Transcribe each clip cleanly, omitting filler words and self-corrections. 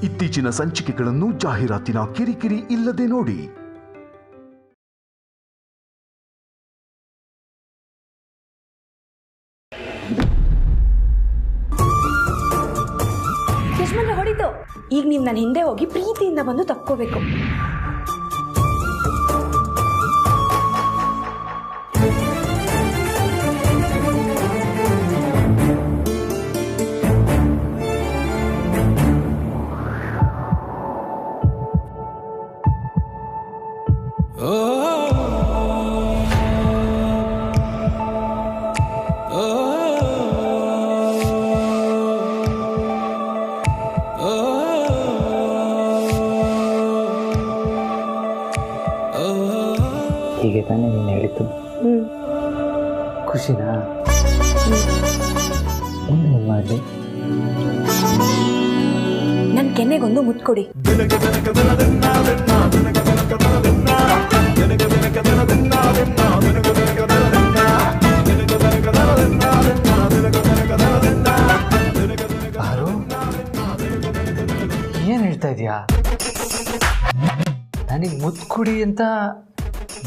ಇತ್ತೀಚಿನ ಸಂಚಿಕೆಗಳನ್ನು ಜಾಹೀರಾತಿನ ಕಿರಿಕಿರಿ ಇಲ್ಲದೆ ನೋಡಿ. ಯಜಮಾನ್ರೆ ಹೊಡಿತು. ಈಗ ನೀವು ನನ್ನ ಹಿಂದೆ ಹೋಗಿ ಪ್ರೀತಿಯಿಂದ ಬಂದು ತಪ್ಕೋಬೇಕು. ಹೀಗೆ ತಾನೇ ನೀನು ಹೇಳಿದ್ದು? ಖುಷಿನಾ? ಏನು ಮಾಡಲಿ? ನನ್ನ ಕೆನ್ನೆಗೊಂದು ಮುತ್ಕೊಡಿ. ಏನು ಹೇಳ್ತಾ ಇದೀಯಾ? ನನಗೆ ಮುತ್ತು ಕೊಡಿ ಅಂತ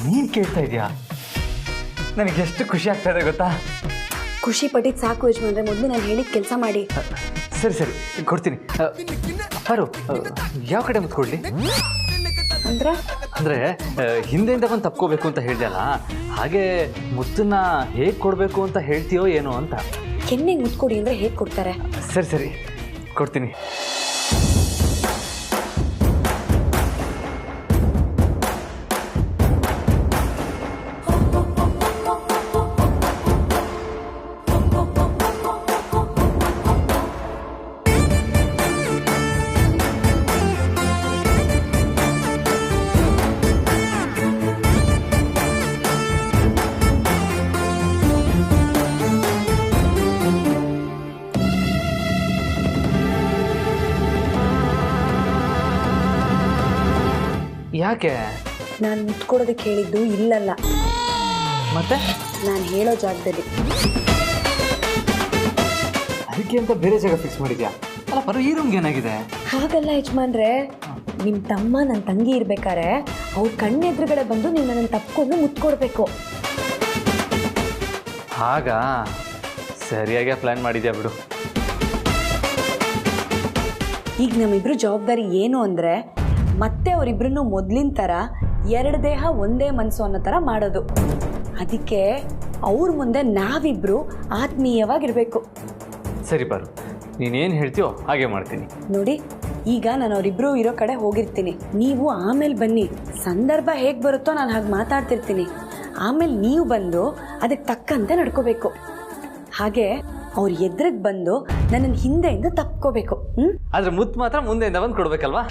ನೀನು ಕೇಳ್ತಾ ಇದೀಯಾ? ನನಗೆ ಎಷ್ಟು ಖುಷಿ ಆಗ್ತಾ ಇದೆ ಗೊತ್ತಾ? ಖುಷಿ ಪಟ್ಟಿದ್ದು ಸಾಕು ಯಜಮಾನ್ರೆ, ಮೊದಲು ನಾನು ಹೇಳಿದ ಕೆಲಸ ಮಾಡಿ. ಸರಿ ಸರಿ ಕೊಡ್ತೀನಿ. ಬರು, ಯಾವ ಕಡೆ ಮುತ್ತು ಕೊಡಲಿ? ಅಂದರೆ ಹಿಂದೆಯಿಂದ ಬಂದು ತಪ್ಕೋಬೇಕು ಅಂತ ಹೇಳ್ದಲ್ಲ, ಹಾಗೆ ಮುತ್ತನ್ನ ಹೇಗೆ ಕೊಡಬೇಕು ಅಂತ ಹೇಳ್ತೀಯೋ ಏನೋ ಅಂತ. ಕೆನ್ನೆಗೆ ಮುತ್ಕೊಡಿ ಅಂದರೆ ಹೇಗೆ ಕೊಡ್ತಾರೆ? ಸರಿ ಸರಿ ಕೊಡ್ತೀನಿ. ಯಾಕೆ? ನಾನು ಮುತ್ಕೊಡೋದಕ್ಕೆ ಹೇಳಿದ್ದು ಇಲ್ಲಲ್ಲ, ಮತ್ತೆ ನಾನು ಹೇಳೋ ಜಾಗದಲ್ಲಿ. ಅದಕ್ಕೆ ಅಂತ ಬೇರೆ ಜಾಗ ಫಿಕ್ಸ್ ಮಾಡಿದ್ಯಾ? ಅಲ್ಲ ಪರ, ಈ ರೂಮ್ಗೆ ಏನಾಗಿದೆ? ಹಾಗಲ್ಲ ಯಜಮಾನ್ರೆ, ನಿಮ್ಮ ತಮ್ಮ ನನ್ನ ತಂಗಿ ಇರ್ಬೇಕಾರೆ ಅವ್ರ ಕಣ್ಣೆದುರುಗಡೆ ಬಂದು ನೀವು ನನ್ನನ್ನು ತಪ್ಕೊಂಡು ಮುತ್ಕೊಡ್ಬೇಕು. ಹಾಗಾ? ಸರಿಯಾಗಿ ಪ್ಲ್ಯಾನ್ ಮಾಡಿದ್ಯಾ ಬಿಡು. ಈಗ ನಮ್ಮಿಬ್ರು ಜವಾಬ್ದಾರಿ ಏನು ಅಂದರೆ, ಮತ್ತೆ ಅವರಿಬ್ರನ್ನು ಮೊದಲಿನ ಥರ ಎರಡು ದೇಹ ಒಂದೇ ಮನಸ್ಸು ಅನ್ನೋ ಥರ ಮಾಡೋದು. ಅದಕ್ಕೆ ಅವ್ರ ಮುಂದೆ ನಾವಿಬ್ಬರು ಆತ್ಮೀಯವಾಗಿರಬೇಕು. ಸರಿ ಬರು, ನೀನೇನು ಹೇಳ್ತೀಯೋ ಹಾಗೆ ಮಾಡ್ತೀನಿ. ನೋಡಿ, ಈಗ ನಾನು ಅವರಿಬ್ಬರು ಇರೋ ಕಡೆ ಹೋಗಿರ್ತೀನಿ, ನೀವು ಆಮೇಲೆ ಬನ್ನಿ. ಸಂದರ್ಭ ಹೇಗೆ ಬರುತ್ತೋ ನಾನು ಹಾಗೆ ಮಾತಾಡ್ತಿರ್ತೀನಿ. ಆಮೇಲೆ ನೀವು ಬಂದು ಅದಕ್ಕೆ ತಕ್ಕಂತೆ ನಡ್ಕೋಬೇಕು. ಹಾಗೆ ಅವ್ರ ಎದುರಿಗೆ ಬಂದು ನನ್ನನ್ನು ಹಿಂದೆಯಿಂದ ತಪ್ಕೋಬೇಕು. ಆದರೆ ಮುತ್ತು ಮಾತ್ರ ಮುಂದೆಯಿಂದ ಬಂದು ಕೊಡ್ಬೇಕಲ್ವಾ?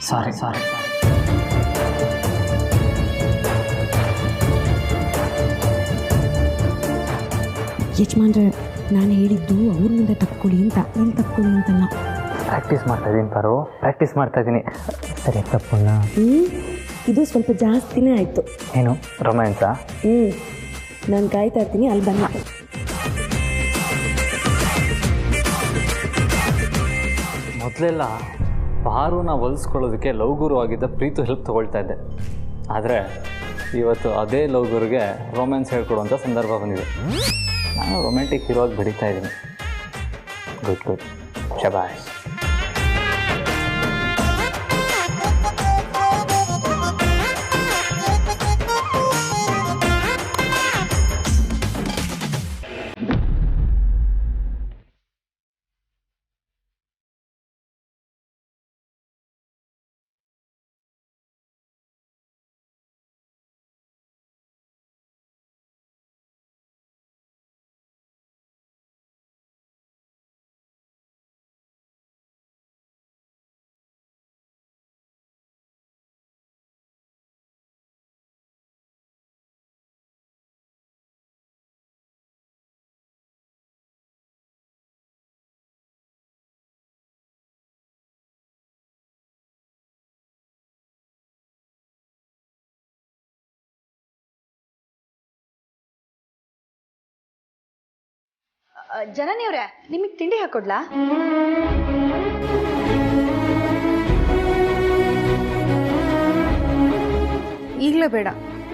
ಸಾರಿ ಯಜಮಾನ್ರೆ, ನಾನು ಹೇಳಿದ್ದು ಅವ್ರ ಮುಂದೆ ತಪ್ಕೊಳ್ಳಿ ಅಂತ, ಇಲ್ಲಿ ತಪ್ಕೊಳ್ಳಿ ಅಂತಲ್ಲ. ಪ್ರಾಕ್ಟೀಸ್ ಮಾಡ್ತಾ ಇದ್ದೀನಿ ಪರು, ಪ್ರಾಕ್ಟೀಸ್ ಮಾಡ್ತಾ ಇದ್ದೀನಿ. ಸರಿ ತಪ್ಪಲ್ಲ? ಇದು ಸ್ವಲ್ಪ ಜಾಸ್ತಿನೇ ಆಯಿತು. ಏನು ರೊಮ್ಯಾನ್ಸಾ? ನಾನು ಕಾಯ್ತಾ ಇರ್ತೀನಿ, ಅಲ್ಲಿ ಬನ್ನಿ. ಮೊದಲೆಲ್ಲ ಪಾರುನ ಹೊಲಿಸ್ಕೊಳ್ಳೋದಕ್ಕೆ ಲವ್ ಗುರು ಆಗಿದ್ದ ಪ್ರೀತು ಹೆಲ್ಪ್ ತೊಗೊಳ್ತಾ ಇದ್ದೆ. ಆದರೆ ಇವತ್ತು ಅದೇ ಲವ್ ಗುರುಗೆ ರೊಮ್ಯಾನ್ಸ್ ಹೇಳ್ಕೊಡುವಂಥ ಸಂದರ್ಭ ಬಂದಿದೆ. ನಾನು ರೊಮ್ಯಾಂಟಿಕ್ ಹೀರೋ ಆಗಿ ಬೆಳೀತಾ ಇದ್ದೀನಿ. ಗುಡ್ ಶಬಾಷ್. ಜನನಿ ಅವ್ರೆ, ನಿಮಗೆ ತಿಂಡಿ ಹಾಕೊಡ್ಲಾ? ಈಗಲೇ ಬೇಡ,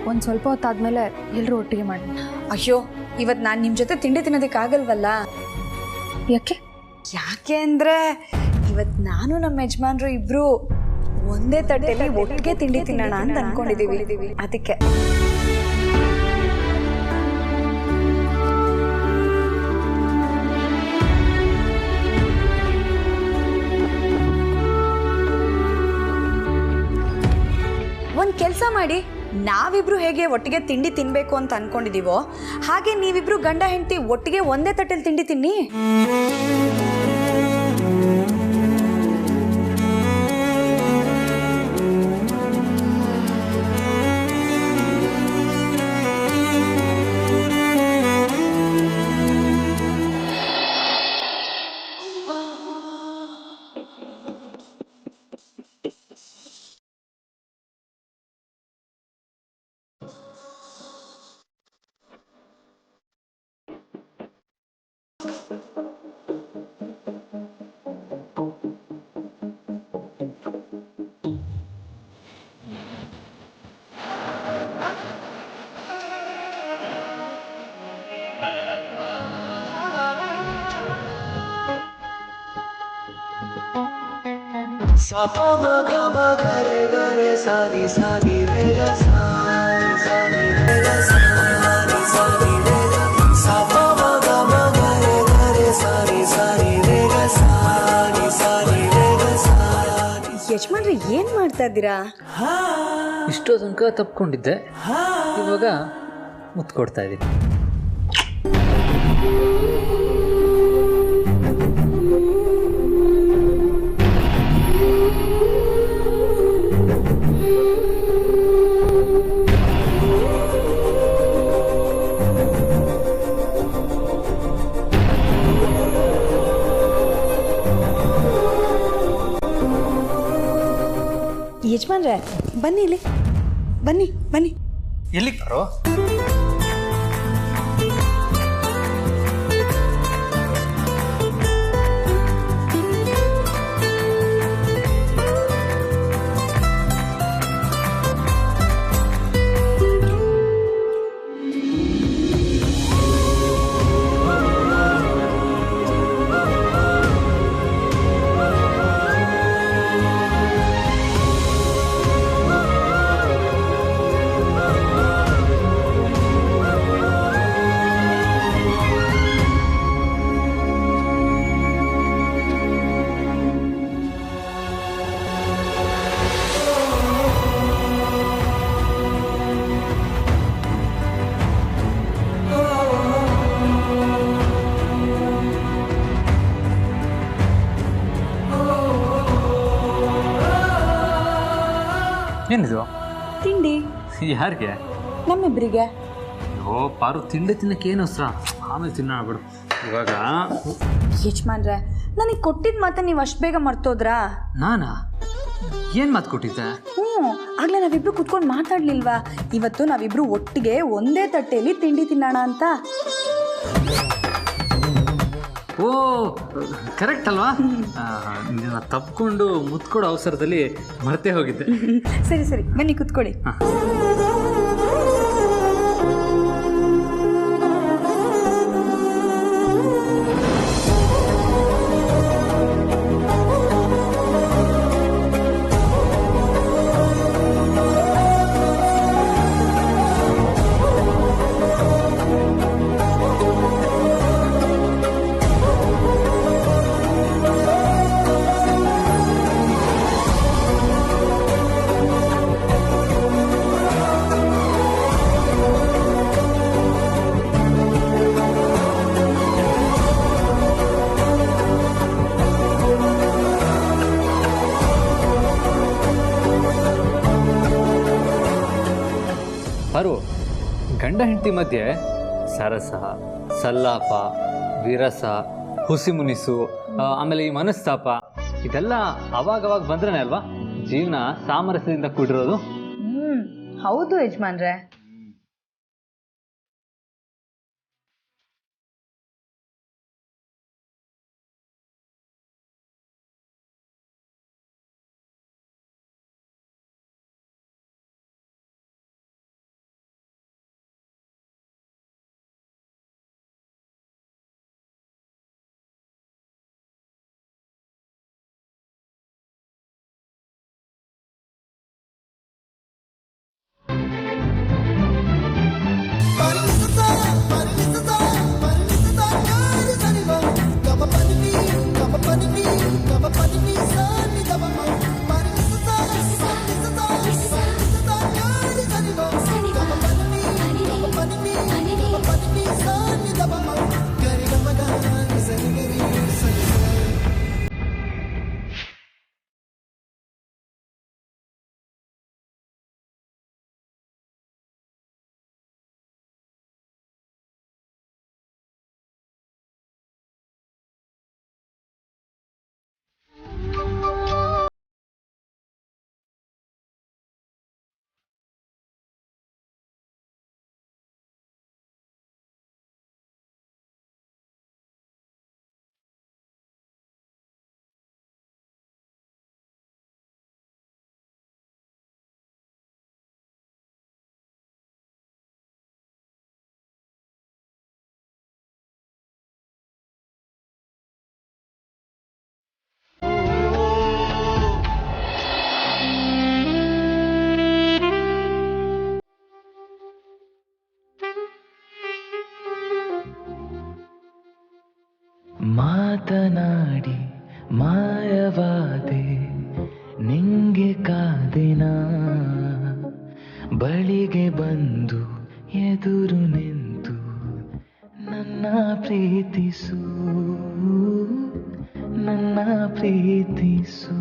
ಒಂದು ಸ್ವಲ್ಪ ಹೊತ್ತಾದ್ಮೇಲೆ ಎಲ್ಲರೂ ಒಟ್ಟಿಗೆ ಮಾಡೋಣ. ಅಯ್ಯೋ, ಇವತ್ತು ನಾನು ನಿಮ್ಮ ಜೊತೆ ತಿಂಡಿ ತಿನ್ನೋದಕ್ಕಾಗಲ್ವಲ್ಲ. ಯಾಕೆ ಅಂದರೆ ಇವತ್ತು ನಾನು ನಮ್ಮ ಯಜಮಾನ್ರು ಇಬ್ರು ಒಂದೇ ತಟ್ಟೆಯಲ್ಲಿ ಒಟ್ಟಿಗೆ ತಿಂಡಿ ತಿನ್ನೋಣ ಅಂತ ಅನ್ಕೊಂಡಿದ್ದೀವಿ. ಅದಕ್ಕೆ ಒಂದು ಕೆಲಸ ಮಾಡಿ, ನಾವಿಬ್ರು ಹೇಗೆ ಒಟ್ಟಿಗೆ ತಿಂಡಿ ತಿನ್ಬೇಕು ಅಂತ ಅನ್ಕೊಂಡಿದೀವೋ ಹಾಗೆ ನೀವಿಬ್ರು ಗಂಡ ಹೆಂಡತಿ ಒಟ್ಟಿಗೆ ಒಂದೇ ತಟ್ಟೆಲಿ ತಿಂಡಿ ತಿನ್ನಿ. ಯಜಮಾನ್ರಿ ಏನ್ ಮಾಡ್ತಾ ಇದ್ದೀರಾ? ಇಷ್ಟೋ ತನಕ ತಪ್ಕೊಂಡಿದ್ದೆ, ಇವಾಗ ಮುತ್ತು ಕೊಡ್ತಾ ಇದ್ದೀನಿ. ಯಜಮಾನ್ರೆ ಬನ್ನಿ, ಇಲ್ಲಿ ಬನ್ನಿ ಬನ್ನಿ. ಎಲ್ಲಿ ಬರೋ? ಏನಿದು? ತಿಂಡಿ. ಯಾರಿಗೆ? ನಮ್ಮಿಬ್ಬರಿಗೆ. ಓ ಪಾರು, ತಿಂಡಿ ತಿನ್ನಕ್ಕೆ ಏನು ಅವಸರ, ಆಮೇಲೆ ತಿನ್ನೋಣ ಬಿಡು. ಇವಾಗ ಯಜಮಾನ್ರೆ, ನನಗೆ ಕೊಟ್ಟಿದ್ದ ಮಾತ್ರ ನೀವು ಅಷ್ಟು ಬೇಗ ಮರ್ತೋದ್ರಾ? ನಾನಾ? ಏನು ಮಾತು ಕೊಟ್ಟಿದ್ದೆ? ಆಗ್ಲೇ ನಾವಿಬ್ರು ಕುತ್ಕೊಂಡು ಮಾತಾಡ್ಲಿಲ್ವಾ? ಇವತ್ತು ನಾವಿಬ್ರು ಒಟ್ಟಿಗೆ ಒಂದೇ ತಟ್ಟೆಯಲ್ಲಿ ತಿಂಡಿ ತಿನ್ನೋಣ ಅಂತ. ಓ ಕರೆಕ್ಟ್ ಅಲ್ವಾ? ನಿನ್ನ ತಪ್ಪಿಕೊಂಡು ಮುತ್ಕೊಡೋ ಅವಸರದಲ್ಲಿ ಮರ್ತೇ ಹೋಗಿದ್ದೆ. ಸರಿ ಸರಿ, ಬನ್ನಿ ಕುತ್ಕೊಳ್ಳಿ. ಪಾರು, ಗಂಡ ಹೆಂಡತಿ ಮಧ್ಯೆ ಸರಸ, ಸಲ್ಲಾಪ, ವಿರಸ, ಹುಸಿ ಮುನಿಸು, ಆಮೇಲೆ ಈ ಮನಸ್ತಾಪ ಇದೆಲ್ಲ ಅವಾಗವಾಗ ಬಂದ್ರೆ ಅಲ್ವಾ ಜೀವನ ಸಾಮರಸ್ಯದಿಂದ ಕೂಡಿರೋದು. ಹೌದು ಯಜಮಾನ್ರೆ. ನಿನಗೆ ಕಾದಿನ ಬಳಿಗೆ ಬಂದು ಎದುರು ನಿಂತು ನನ್ನ ಪ್ರೀತಿಸು ನನ್ನ ಪ್ರೀತಿಸು.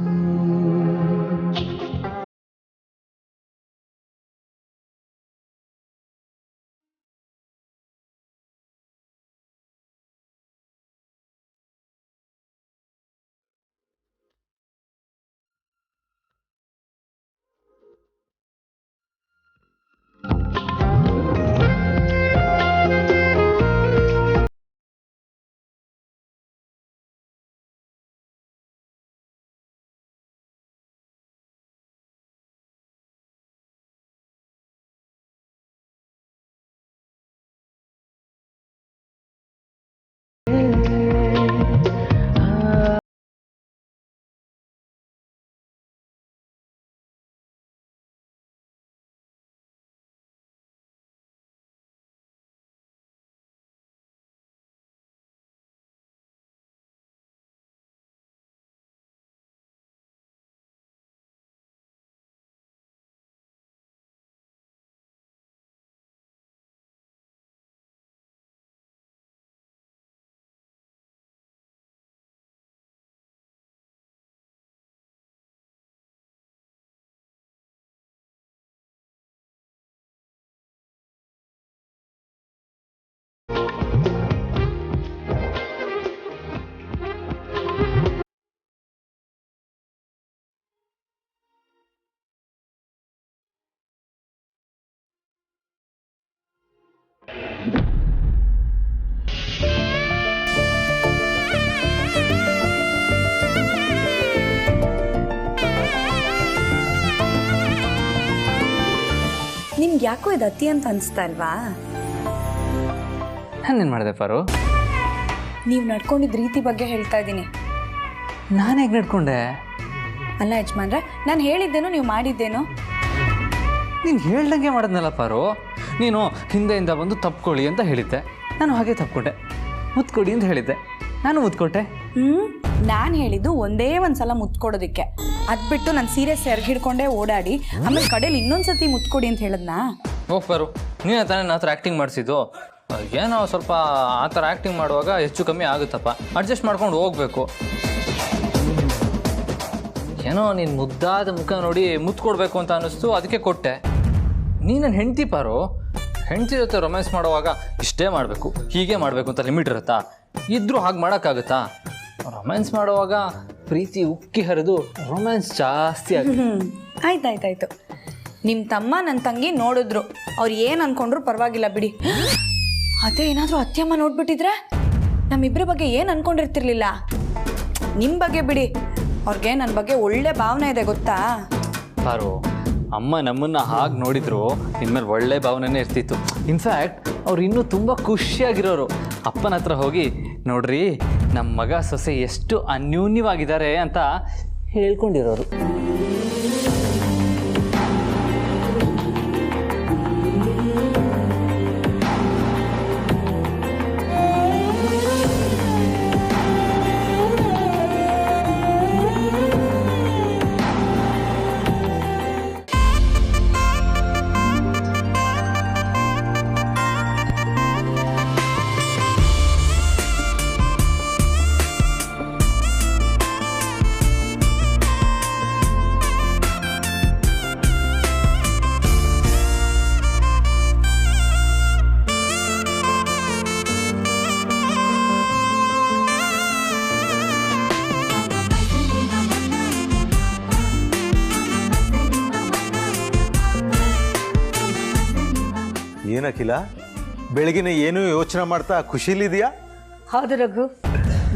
ನಿಮ್ಗೆ ಯಾಕೋ ಇದು ಅತಿ ಅಂತ ಅನಿಸ್ತಾ ಇಲ್ವಾ? ನಾನೇನು ಮಾಡಿದೆ ಪಾರು? ನೀವು ನಡ್ಕೊಂಡಿದ್ದ ರೀತಿ ಬಗ್ಗೆ ಹೇಳ್ತಾ ಇದ್ದೀನಿ. ನಾನು ಹೇಗೆ ನಡ್ಕೊಂಡೆ? ಅಲ್ಲ ಯಜಮಾನ್ರೆ, ನಾನು ಹೇಳಿದ್ದೇನೋ ನೀವು ಮಾಡಿದ್ದೇನೋ? ನೀನು ಹೇಳ್ದಂಗೆ ಮಾಡಿದ್ನಲ್ಲ ಪಾರು. ನೀನು ಹಿಂದೆಯಿಂದ ಬಂದು ತಪ್ಕೊಳ್ಳಿ ಅಂತ ಹೇಳಿದ್ದೆ, ನಾನು ಹಾಗೆ ತಪ್ಕೊಂಡೆ. ಮುತ್ಕೊಡಿ ಅಂತ ಹೇಳಿದ್ದೆ, ನಾನು ಮುತ್ಕೊಟ್ಟೆ. ನಾನು ಹೇಳಿದ್ದು ಒಂದೇ ಒಂದ್ಸಲ ಮುತ್ಕೊಡೋದಕ್ಕೆ. ಅದು ಬಿಟ್ಟು ನಾನು ಸೀರಿಯಸ್ ಹಿಡ್ಕೊಂಡೇ ಓಡಾಡಿ ಆಮೇಲೆ ಕಡೆಯಲ್ಲಿ ಇನ್ನೊಂದ್ಸತಿ ಮುತ್ಕೊಡಿ ಅಂತ ಹೇಳಿದ್ನಾ? ಹೋಗಿ ಪಾರು, ನೀನೇ ತಾನೇ ನನ್ನ ಹತ್ರ ಆ್ಯಕ್ಟಿಂಗ್ ಮಾಡಿಸಿದ್ದು. ಏನೋ ಸ್ವಲ್ಪ ಆ ಥರ ಆ್ಯಕ್ಟಿಂಗ್ ಮಾಡುವಾಗ ಹೆಚ್ಚು ಕಮ್ಮಿ ಆಗುತ್ತಪ್ಪ, ಅಡ್ಜಸ್ಟ್ ಮಾಡ್ಕೊಂಡು ಹೋಗ್ಬೇಕು. ಏನೋ ನೀನು ಮುದ್ದಾದ ಮುಖ ನೋಡಿ ಮುತ್ಕೊಡ್ಬೇಕು ಅಂತ ಅನ್ನಿಸ್ತು, ಅದಕ್ಕೆ ಕೊಟ್ಟೆ. ನೀ ನನ್ನ ಹೆಂಡ್ತಿ ಪಾರು. ಹೆಂಡ್ತಿ ಜೊತೆ ರೊಮ್ಯಾನ್ಸ್ ಮಾಡುವಾಗ ಇಷ್ಟೇ ಮಾಡಬೇಕು, ಹೀಗೆ ಮಾಡಬೇಕು ಅಂತ ಲಿಮಿಟ್ ಇರುತ್ತಾ? ಇದ್ರೂ ಹಾಗೆ ಮಾಡೋಕ್ಕಾಗುತ್ತಾ? ರೊಮ್ಯಾನ್ಸ್ ಮಾಡುವಾಗ ಪ್ರೀತಿ ಉಕ್ಕಿ ಹರಿದು ರೊಮ್ಯಾನ್ಸ್ ಜಾಸ್ತಿ ಆಗುತ್ತೆ. ಆಯ್ತಾಯ್ತಾಯ್ತು. ನಿಮ್ಮ ತಮ್ಮ ನನ್ನ ತಂಗಿ ನೋಡಿದ್ರು, ಅವ್ರು ಏನು ಅನ್ಕೊಂಡ್ರು ಪರವಾಗಿಲ್ಲ ಬಿಡಿ. ಅದೇ ಏನಾದರೂ ಅತ್ಯಮ್ಮ ನೋಡ್ಬಿಟ್ಟಿದ್ರೆ ನಮ್ಮಿಬ್ಬರ ಬಗ್ಗೆ ಏನು ಅನ್ಕೊಂಡಿರ್ತಿರ್ಲಿಲ್ಲ. ನಿಮ್ಮ ಬಗ್ಗೆ ಬಿಡಿ, ಅವ್ರಿಗೆ ನನ್ನ ಬಗ್ಗೆ ಒಳ್ಳೆ ಭಾವನೆ ಇದೆ ಗೊತ್ತಾ? ಪಾರು, ಅಮ್ಮ ನಮ್ಮನ್ನು ಹಾಗೆ ನೋಡಿದ್ರು ಇನ್ಮೇಲೆ ಒಳ್ಳೆ ಭಾವನೆನೇ ಇರ್ತಿತ್ತು. ಇನ್ಫ್ಯಾಕ್ಟ್ ಅವ್ರು ಇನ್ನೂ ತುಂಬ ಖುಷಿಯಾಗಿರೋರು. ಅಪ್ಪನ ಹತ್ರ ಹೋಗಿ ನೋಡ್ರಿ ನಮ್ಮ ಮಗ ಸೊಸೆ ಎಷ್ಟು ಅನ್ಯೂನ್ಯವಾಗಿದ್ದಾರೆ ಅಂತ ಹೇಳ್ಕೊಂಡಿರೋರು. ಏನಖಿಲ, ಬೆಳಗಿನ ಏನೂ ಯೋಚನೆ ಮಾಡ್ತಾ ಖುಷಿಲಿದೆಯಾ? ಹೌದು ರಘು,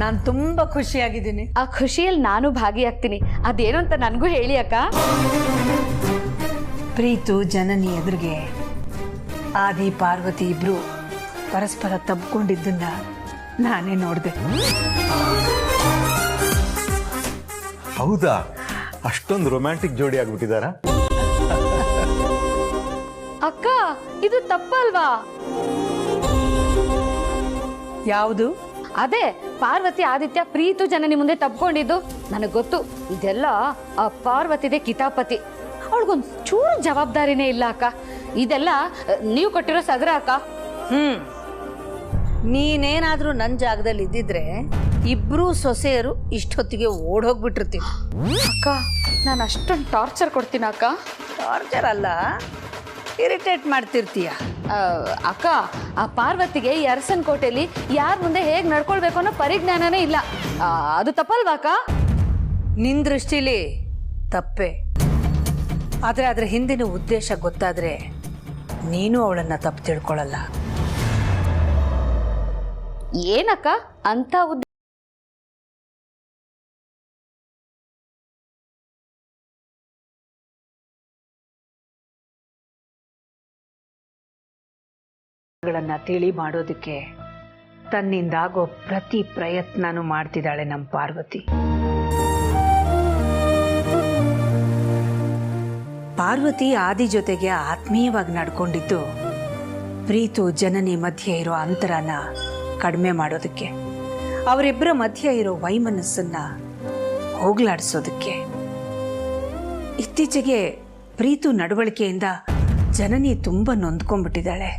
ನಾನು ತುಂಬ ಖುಷಿಯಾಗಿದ್ದೀನಿ. ಆ ಖುಷಿಯಲ್ಲಿ ನಾನು ಭಾಗಿಯಾಗ್ತೀನಿ. ಅದೇನು ಅಂತ ನನಗೂ ಹೇಳಿ ಅಕ್ಕ. ಪ್ರೀತು ಜನನಿ ಎದುರಿಗೆ ಆದಿ ಪಾರ್ವತಿ ಇಬ್ರು ಪರಸ್ಪರ ತಬ್ಕೊಂಡಿದ್ದನ್ನ ನಾನೇ ನೋಡಿದೆ. ಹೌದಾ? ಅಷ್ಟೊಂದು ರೊಮ್ಯಾಂಟಿಕ್ ಜೋಡಿ ಆಗ್ಬಿಟ್ಟಿದಾರ? ಅಕ್ಕ, ಇದು ತಪ್ಪಲ್ವಾ? ಯಾವುದು? ಅದೇ ಪಾರ್ವತಿ ಆದಿತ್ಯ ಪ್ರೀತು ಜನನಿ ಮುಂದೆ ತಪ್ಕೊಂಡಿದ್ದು ನನಗೆ ಗೊತ್ತು. ಇದೆಲ್ಲ ಆ ಪಾರ್ವತಿದೆ ಕಿತಾಪತಿ. ಅವಳಿಗೊಂದು ಚೂರು ಜವಾಬ್ದಾರಿನೇ ಇಲ್ಲ ಅಕ್ಕ. ಇದೆಲ್ಲ ನೀವು ಕೊಟ್ಟಿರೋ ಸಗರ ಅಕ್ಕ. ನೀನೇನಾದ್ರೂ ನನ್ನ ಜಾಗದಲ್ಲಿ ಇದ್ದಿದ್ರೆ ಇಬ್ರು ಸೊಸೆಯರು ಇಷ್ಟೊತ್ತಿಗೆ ಓಡೋಗ್ಬಿಟ್ಟಿರ್ತೀವಿ. ಅಕ್ಕ ನಾನು ಅಷ್ಟೊಂದು ಟಾರ್ಚರ್ ಕೊಡ್ತೀನಿ ಅಕ್ಕ. ಟಾರ್ಚರ್ ಅಲ್ಲ, ಇರಿಟೇಟ್ ಮಾಡ್ತಿರ್ತೀಯ. ಅಕ್ಕ, ಆ ಪಾರ್ವತಿಗೆ ಈ ಅರಸನ್ ಕೋಟೆಯಲ್ಲಿ ಯಾರ ಮುಂದೆ ಹೇಗೆ ನಡ್ಕೊಳ್ಬೇಕು ಅನ್ನೋ ಪರಿಜ್ಞಾನನೇ ಇಲ್ಲ. ಅದು ತಪ್ಪಲ್ವಾ ಅಕ್ಕ? ನಿನ್ ದೃಷ್ಟಿಲಿ ತಪ್ಪೆ. ಆದರೆ ಅದರ ಹಿಂದಿನ ಉದ್ದೇಶ ಗೊತ್ತಾದ್ರೆ ನೀನು ಅವಳನ್ನ ತಪ್ಪು ತಿಳ್ಕೊಳ್ಳಲ್ಲ. ಏನಕ್ಕ ಅಂತ ಗಳನ್ನ ತಿಳಿ ಮಾಡೋದಕ್ಕೆ ತನ್ನಿಂದಾಗೋ ಪ್ರತಿ ಪ್ರಯತ್ನನೂ ಮಾಡ್ತಿದ್ದಾಳೆ ನಮ್ಮ ಪಾರ್ವತಿ. ಪಾರ್ವತಿ ಆದಿ ಜೊತೆಗೆ ಆತ್ಮೀಯವಾಗಿ ನಡ್ಕೊಂಡಿದ್ದು ಪ್ರೀತು ಜನನಿ ಮಧ್ಯೆ ಇರೋ ಅಂತರನ ಕಡಿಮೆ ಮಾಡೋದಕ್ಕೆ, ಅವರಿಬ್ಬರ ಮಧ್ಯೆ ಇರೋ ವೈಮನಸ್ಸನ್ನ ಹೋಗ್ಲಾಡಿಸೋದಕ್ಕೆ. ಇತ್ತೀಚೆಗೆ ಪ್ರೀತು ನಡವಳಿಕೆಯಿಂದ ಜನನಿ ತುಂಬ ನೊಂದ್ಕೊಂಡ್ಬಿಟ್ಟಿದ್ದಾಳೆ.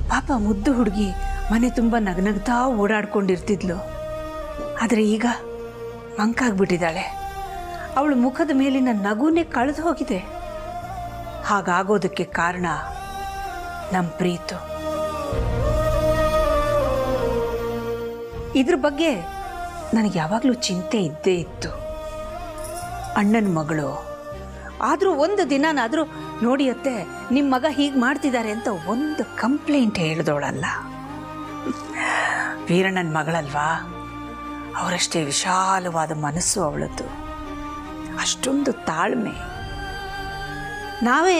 ಪಾಪ ಮುದ್ದು ಹುಡುಗಿ ಮನೆ ತುಂಬ ನಗನಗ್ತಾ ಓಡಾಡ್ಕೊಂಡಿರ್ತಿದ್ಲು. ಆದರೆ ಈಗ ಮಂಕಾಗ್ಬಿಟ್ಟಿದ್ದಾಳೆ. ಅವಳ ಮುಖದ ಮೇಲಿನ ನಗುನೇ ಕಳೆದು ಹೋಗಿದೆ. ಹಾಗಾಗೋದಕ್ಕೆ ಕಾರಣ ನಮ್ಮ ಪ್ರೀತು. ಇದ್ರ ಬಗ್ಗೆ ನನಗೆ ಯಾವಾಗಲೂ ಚಿಂತೆ ಇದ್ದೇ ಇತ್ತು. ಅಣ್ಣನ ಮಗಳು ಆದರೂ ಒಂದು ದಿನನಾದರೂ ನೋಡಿ ಅತ್ತೆ, ನಿಮ್ಮ ಮಗ ಹೀಗೆ ಮಾಡ್ತಿದ್ದಾರೆ ಅಂತ ಒಂದು ಕಂಪ್ಲೇಂಟ್ ಹೇಳಿದವಳಲ್ಲ. ವೀರಣ್ಣನ ಮಗಳಲ್ವಾ, ಅವರಷ್ಟೇ ವಿಶಾಲವಾದ ಮನಸ್ಸು ಅವಳದ್ದು, ಅಷ್ಟೊಂದು ತಾಳ್ಮೆ. ನಾವೇ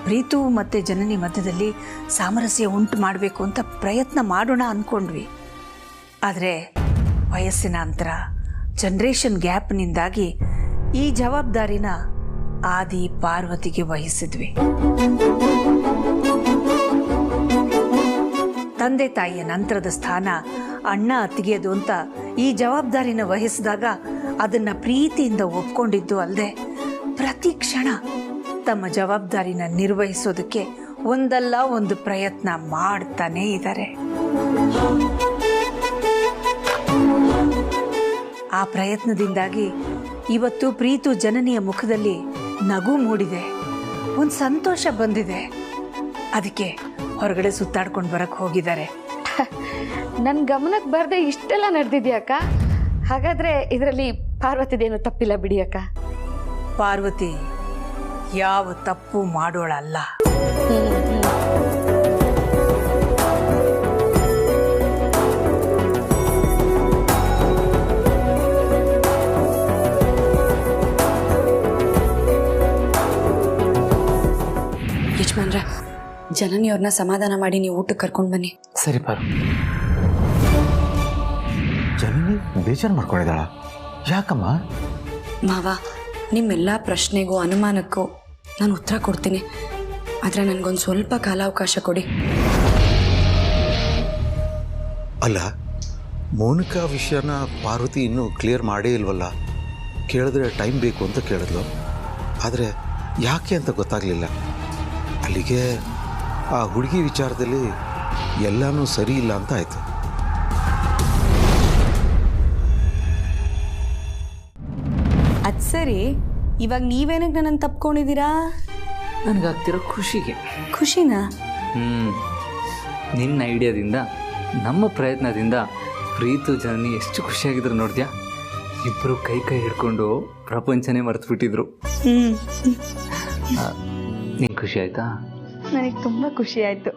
ಪ್ರೀತು ಮತ್ತು ಜನನಿ ಮಧ್ಯದಲ್ಲಿ ಸಾಮರಸ್ಯ ಉಂಟು ಮಾಡಬೇಕು ಅಂತ ಪ್ರಯತ್ನ ಮಾಡೋಣ ಅಂದ್ಕೊಂಡ್ವಿ. ಆದರೆ ವಯಸ್ಸಿನ ಅಂತರ, ಜನ್ರೇಷನ್ ಗ್ಯಾಪ್ನಿಂದಾಗಿ ಈ ಜವಾಬ್ದಾರಿನ ಆದಿ ಪಾರ್ವತಿಗೆ ವಹಿಸಿದ್ವಿ. ತಂದೆ ತಾಯಿಯ ನಂತರದ ಸ್ಥಾನ ಅಣ್ಣ ಅತ್ತಿಗೆದು ಅಂತ ಈ ಜವಾಬ್ದಾರಿನ ವಹಿಸಿದಾಗ ಅದನ್ನ ಪ್ರೀತಿಯಿಂದ ಒಪ್ಕೊಂಡಿದ್ದು ಅಲ್ಲದೆ ಪ್ರತಿ ಕ್ಷಣ ತಮ್ಮ ಜವಾಬ್ದಾರಿನ ನಿರ್ವಹಿಸೋದಕ್ಕೆ ಒಂದಲ್ಲ ಒಂದು ಪ್ರಯತ್ನ ಮಾಡ್ತಾನೇ ಇದ್ದಾರೆ. ಆ ಪ್ರಯತ್ನದಿಂದಾಗಿ ಇವತ್ತು ಪ್ರೀತು ಜನನಿಯ ಮುಖದಲ್ಲಿ ನಗು ಮೂಡಿದೆ, ಒಂದು ಸಂತೋಷ ಬಂದಿದೆ. ಅದಕ್ಕೆ ಹೊರಗಡೆ ಸುತ್ತಾಡ್ಕೊಂಡು ಬರಕ್ಕೆ ಹೋಗಿದ್ದಾರೆ. ನನ್ನ ಗಮನಕ್ಕೆ ಬರದೆ ಇಷ್ಟೆಲ್ಲ ನಡೆದಿದ್ಯಾಕ? ಹಾಗಾದ್ರೆ ಇದರಲ್ಲಿ ಪಾರ್ವತಿದೇನು ತಪ್ಪಿಲ್ಲ ಬಿಡಿ ಅಕ್ಕ. ಪಾರ್ವತಿ ಯಾವ ತಪ್ಪು ಮಾಡೋಳಲ್ಲ. ಯಜಮಾನ್ರೆ, ಜನನಿಯವ್ರನ್ನ ಸಮಾಧಾನ ಮಾಡಿ ನೀವು ಊಟಕ್ಕೆ ಕರ್ಕೊಂಡು ಬನ್ನಿ. ಸರಿ ಪಾರು. ಜನನಿ ಬೇಜಾರು ಮಾಡ್ಕೊಂಡಿದ್ದಾಳ? ಯಾಕಮ್ಮ? ಮಾವ, ನಿಮ್ಮೆಲ್ಲ ಪ್ರಶ್ನೆಗೂ ಅನುಮಾನಕ್ಕೂ ನಾನು ಉತ್ತರ ಕೊಡ್ತೀನಿ. ಆದರೆ ನನಗೊಂದು ಸ್ವಲ್ಪ ಕಾಲಾವಕಾಶ ಕೊಡಿ. ಅಲ್ಲ, ಮೌನಿಕಾ ವಿಷಯನ ಪಾರ್ವತಿ ಇನ್ನೂ ಕ್ಲಿಯರ್ ಮಾಡೇ ಇಲ್ವಲ್ಲ. ಕೇಳಿದ್ರೆ ಟೈಮ್ ಬೇಕು ಅಂತ ಕೇಳಿದ್ಲು, ಆದರೆ ಯಾಕೆ ಅಂತ ಗೊತ್ತಾಗಲಿಲ್ಲ. ಅಲ್ಲಿಗೆ ಆ ಹುಡುಗಿ ವಿಚಾರದಲ್ಲಿ ಎಲ್ಲನೂ ಸರಿ ಇಲ್ಲ ಅಂತ ಆಯಿತು. ಅದು ಸರಿ, ಇವಾಗ ನೀವೇನಕ್ಕೆ ನನ್ನನ್ನು ತಪ್ಕೊಂಡಿದ್ದೀರಾ? ನನಗಾಗ್ತಿರೋ ಖುಷಿಗೆ. ಖುಷಿನಾ? ನಿನ್ನ ಐಡಿಯಾದಿಂದ, ನಮ್ಮ ಪ್ರಯತ್ನದಿಂದ ಪ್ರೀತು ಜನನಿ ಎಷ್ಟು ಖುಷಿಯಾಗಿದ್ರು ನೋಡಿದ್ಯಾ? ಇಬ್ಬರು ಕೈ ಕೈ ಹಿಡ್ಕೊಂಡು ಪ್ರಪಂಚನೇ ಮರೆತುಬಿಟ್ಟಿದ್ರು. ನಿಂಗೆ ಖುಷಿ ಆಯ್ತಾ? ನನಗೆ ತುಂಬ ಖುಷಿ ಆಯಿತು.